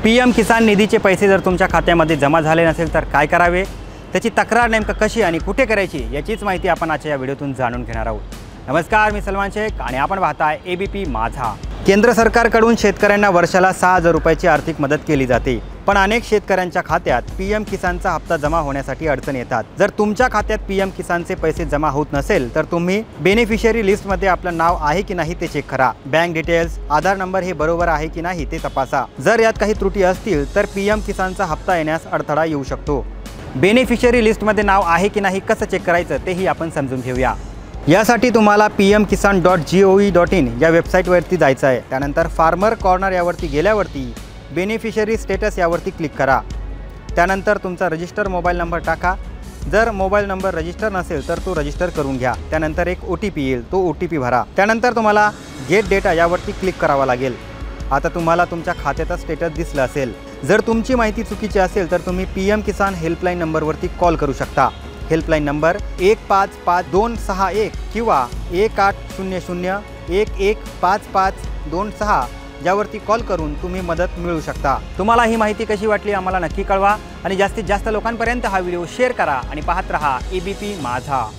PM किसान निधीचे पैसे जर तुमच्या खात्यामध्ये जमा झाले नसेल तर काय करावे, त्याची तक्रार नेमकं कशी आणि कुठे करायची याचीच माहिती आपण आजच्या या व्हिडिओतून जाणून घेणार आहोत। नमस्कार, मी सलमान शेख आणि आपण पाहताय ABP माझा। केंद्र सरकारकडून शेतकऱ्यांना वर्षाला 6,000 रुपयाची आर्थिक मदत केली जाते, पण अनेक शेतकऱ्यांच्या खात्यात PM किसानचा हप्ता जमा होण्यासाठी अडचण येतात। जर तुमच्या खात्यात PM किसानचे पैसे जमा होत नसेल तर तुम्ही बेनिफिशियरी लिस्टमध्ये आपलं नाव आहे की नाही ते चेक करा। बँक डिटेल्स, आधार नंबर हे बरोबर आहे की नाही ते तपासा। जर यात काही त्रुटी असतील तर PM किसानचा हप्ता येण्यास अडथळा येऊ शकतो। बेनिफिशियरी लिस्टमध्ये नाव आहे की नाही कसं चेक करायचं तेही आपण समजून घेऊया। यासाठी तुम्हाला pmkisan.gov.in या वेबसाईटवरती जायचं आहे। त्यानंतर फार्मर कॉर्नर यावरती गेल्यावरती बेनिफिशियरी स्टेटस यावरती क्लिक करा। त्यानंतर तुमचा रजिस्टर मोबाईल नंबर टाका। जर मोबाईल नंबर रजिस्टर नसेल तर तो रजिस्टर करून घ्या। त्यानंतर एक OTP येईल, तो OTP भरा। त्यानंतर तुम्हाला गेट डेटा यावरती क्लिक करावा लागेल। आता तुम्हाला तुमच्या खात्याचा स्टेटस दिसला असेल। जर तुमची माहिती चुकीची असेल तर तुम्ही PM किसान हेल्पलाईन नंबरवरती कॉल करू शकता। हेल्पलाईन नंबर 155261 किंवा 1800 115526 यावरती कॉल करून तुम्ही मदत मिळवू शकता। तुम्हाला ही माहिती कशी वाटली आम्हाला नक्की कळवा आणि जास्तीत जास्त लोकांपर्यंत हा व्हिडिओ शेअर करा आणि पाहत रहा ABP माझा।